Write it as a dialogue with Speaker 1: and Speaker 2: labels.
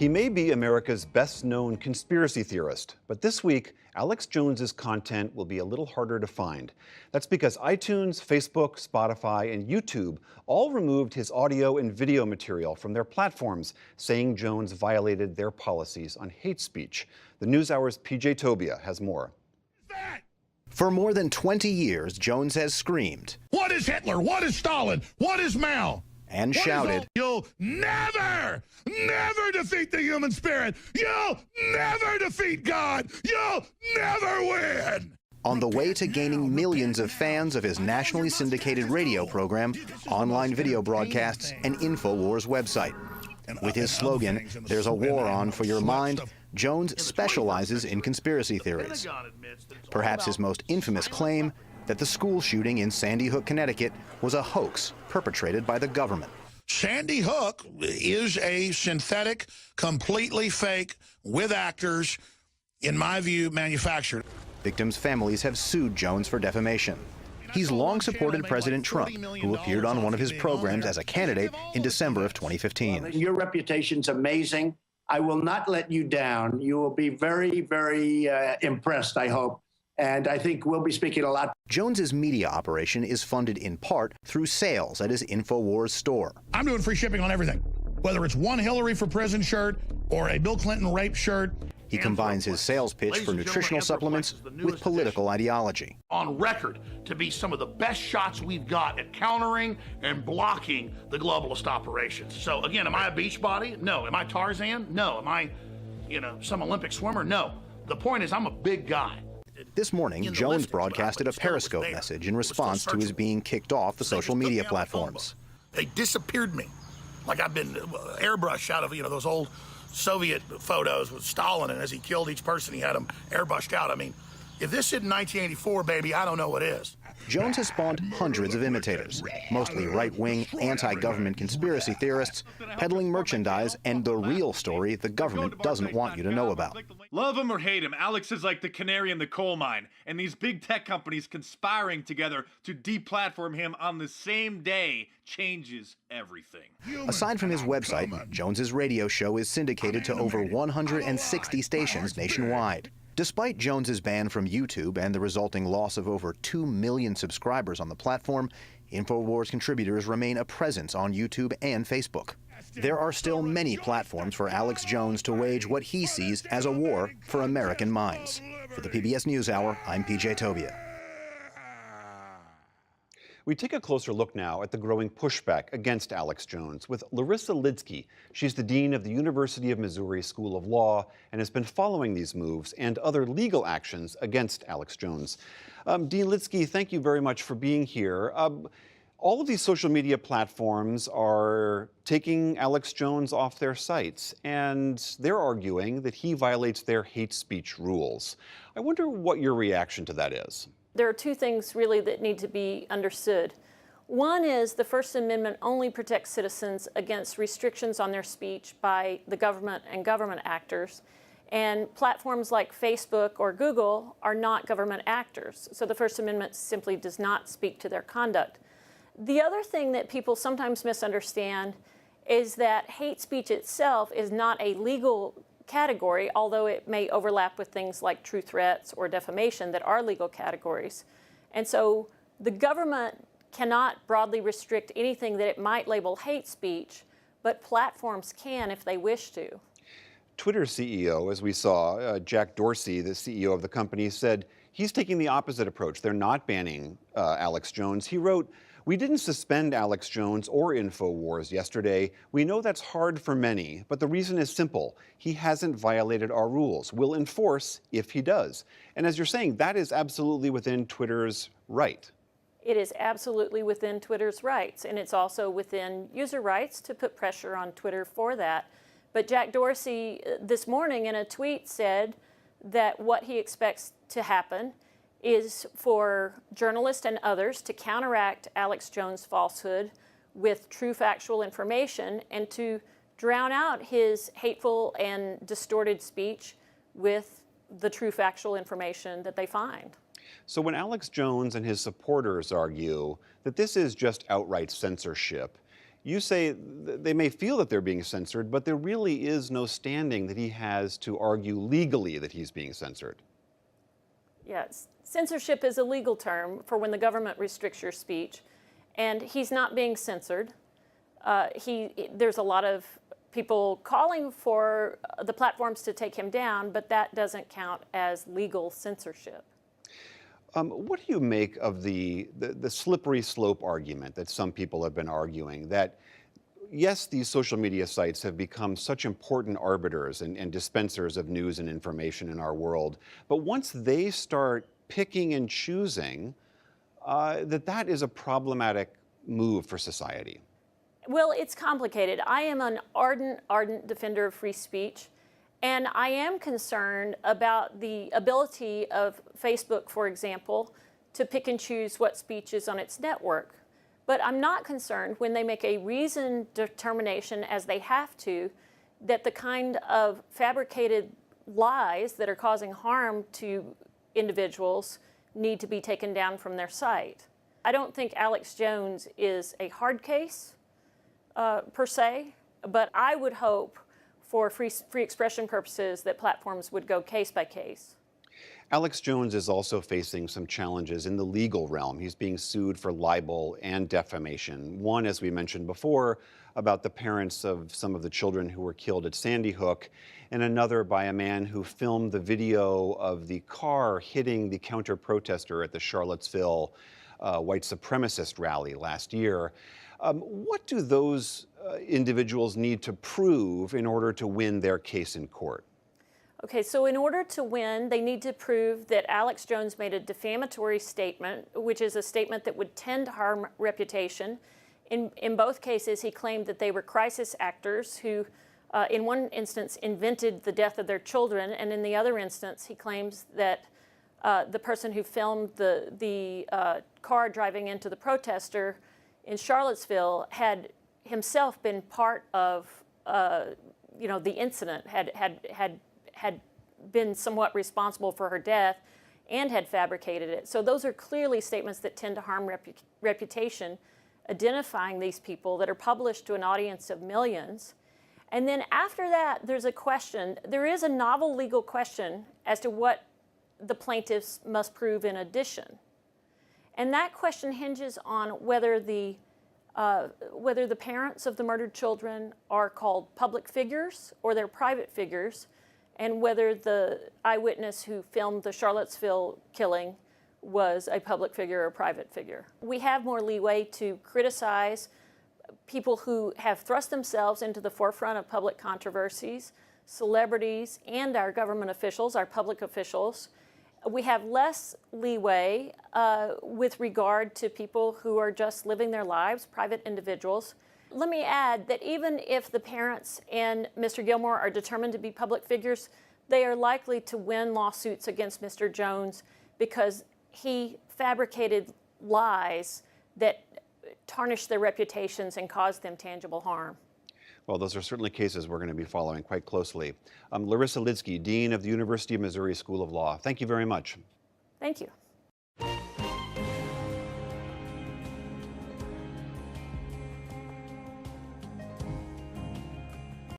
Speaker 1: He may be America's best-known conspiracy theorist, but this week, Alex Jones's content will be a little harder to find. That's because iTunes, Facebook, Spotify, and YouTube all removed his audio and video material from their platforms, saying Jones violated their policies on hate speech. The NewsHour's PJ Tobia has more.
Speaker 2: For more than 20 years, Jones has screamed.
Speaker 3: What is Hitler? What is Stalin? What is Mao?
Speaker 2: And shouted,
Speaker 3: "You'll never defeat the human spirit. You'll never defeat God. You'll never win."
Speaker 2: On the way to gaining millions of fans of his nationally syndicated radio program, online video broadcasts, and InfoWars website. With his slogan, "There's a war on for your mind," Jones specializes in conspiracy theories. Perhaps his most infamous claim, that the school shooting in Sandy Hook, Connecticut, was a hoax perpetrated by the government.
Speaker 3: Sandy Hook is a synthetic, completely fake, with actors, in my view, manufactured.
Speaker 2: Victims' families have sued Jones for defamation. He's long supported President Trump, who appeared on one of his programs as a candidate in December of 2015.
Speaker 4: Your reputation's amazing. I will not let you down. You will be very, very impressed, I hope. And I think we'll be speaking a lot.
Speaker 2: Jones's media operation is funded in part through sales at his InfoWars store.
Speaker 3: I'm doing free shipping on everything, whether it's one Hillary for prison shirt or a Bill Clinton rape shirt.
Speaker 2: He combines his sales pitch for nutritional supplements with political ideology.
Speaker 5: On record to be some of the best shots we've got at countering and blocking the globalist operations. So again, am I a beach body? No. Am I Tarzan? No. Am I, some Olympic swimmer? No. The point is I'm a big guy.
Speaker 2: This morning, Jones broadcasted a Periscope message in response to his being kicked off the social media platforms.
Speaker 5: They disappeared me. Like I've been airbrushed out of, those old Soviet photos with Stalin, and as he killed each person, he had them airbrushed out. I mean, if this isn't 1984, baby, I don't know what is.
Speaker 2: Jones has spawned hundreds of imitators, mostly right-wing, anti-government conspiracy theorists, peddling merchandise and the real story the government doesn't want you to know about.
Speaker 6: Love him or hate him, Alex is like the canary in the coal mine, and these big tech companies conspiring together to deplatform him on the same day changes everything.
Speaker 2: Aside from his website, Jones's radio show is syndicated to over 160 stations nationwide. Despite Jones's ban from YouTube and the resulting loss of over 2 million subscribers on the platform, InfoWars contributors remain a presence on YouTube and Facebook. There are still many platforms for Alex Jones to wage what he sees as a war for American minds. For the PBS NewsHour, I'm PJ Tobia.
Speaker 1: We take a closer look now at the growing pushback against Alex Jones with Larissa Lidsky. She's the dean of the University of Missouri School of Law and has been following these moves and other legal actions against Alex Jones. Dean Lidsky, thank you very much for being here. All of these social media platforms are taking Alex Jones off their sites, and they're arguing that he violates their hate speech rules. I wonder what your reaction to that is.
Speaker 7: There are two things really that need to be understood. One is the First Amendment only protects citizens against restrictions on their speech by the government and government actors. And platforms like Facebook or Google are not government actors. So the First Amendment simply does not speak to their conduct. The other thing that people sometimes misunderstand is that hate speech itself is not a legal category, although it may overlap with things like true threats or defamation that are legal categories. And so the government cannot broadly restrict anything that it might label hate speech, but platforms can if they wish to.
Speaker 1: Twitter CEO, as we saw, Jack Dorsey, the CEO of the company, said he's taking the opposite approach. They're not banning Alex Jones. He wrote, "We didn't suspend Alex Jones or InfoWars yesterday. We know that's hard for many, but the reason is simple. He hasn't violated our rules. We'll enforce if he does." And as you're saying, that is absolutely within Twitter's right.
Speaker 7: It is absolutely within Twitter's rights, and it's also within user rights to put pressure on Twitter for that. But Jack Dorsey this morning in a tweet said that what he expects to happen is for journalists and others to counteract Alex Jones' falsehood with true factual information and to drown out his hateful and distorted speech with the true factual information that they find.
Speaker 1: So when Alex Jones and his supporters argue that this is just outright censorship, You say they may feel that they're being censored, but there really is no standing that he has to argue legally that he's being censored.
Speaker 7: Yes, censorship is a legal term for when the government restricts your speech, and he's not being censored. There's a lot of people calling for the platforms to take him down, but that doesn't count as legal censorship.
Speaker 1: What do you make of the slippery slope argument that some people have been arguing that, yes, these social media sites have become such important arbiters and dispensers of news and information in our world, but once they start picking and choosing, that is a problematic move for society?
Speaker 7: Well, it's complicated. I am an ardent defender of free speech. And I am concerned about the ability of Facebook, for example, to pick and choose what speech is on its network. But I'm not concerned when they make a reasoned determination, as they have to, that the kind of fabricated lies that are causing harm to individuals need to be taken down from their site. I don't think Alex Jones is a hard case, per se, but I would hope for free expression purposes that platforms would go case by case.
Speaker 1: Alex Jones is also facing some challenges in the legal realm. He's being sued for libel and defamation. One, as we mentioned before, about the parents of some of the children who were killed at Sandy Hook, and another by a man who filmed the video of the car hitting the counter-protester at the Charlottesville white supremacist rally last year. What do those individuals need to prove in order to win their case in court?
Speaker 7: Okay, so in order to win, they need to prove that Alex Jones made a defamatory statement, which is a statement that would tend to harm reputation. In both cases, he claimed that they were crisis actors who, in one instance, invented the death of their children, and in the other instance, he claims that the person who filmed the car driving into the protester in Charlottesville had himself been part of, the incident, had been somewhat responsible for her death, and had fabricated it. So those are clearly statements that tend to harm reputation, identifying these people that are published to an audience of millions. And then after that, there's a question. There is a novel legal question as to what the plaintiffs must prove in addition. And that question hinges on whether the parents of the murdered children are called public figures or they're private figures, and whether the eyewitness who filmed the Charlottesville killing was a public figure or a private figure. We have more leeway to criticize people who have thrust themselves into the forefront of public controversies, celebrities, and our government officials, our public officials. We have less leeway with regard to people who are just living their lives, private individuals. Let me add that even if the parents and Mr. Gilmore are determined to be public figures, they are likely to win lawsuits against Mr. Jones because he fabricated lies that tarnished their reputations and caused them tangible harm.
Speaker 1: Well, those are certainly cases we're going to be following quite closely. Larissa Lidsky, Dean of the University of Missouri School of Law, thank you very much.
Speaker 7: Thank you.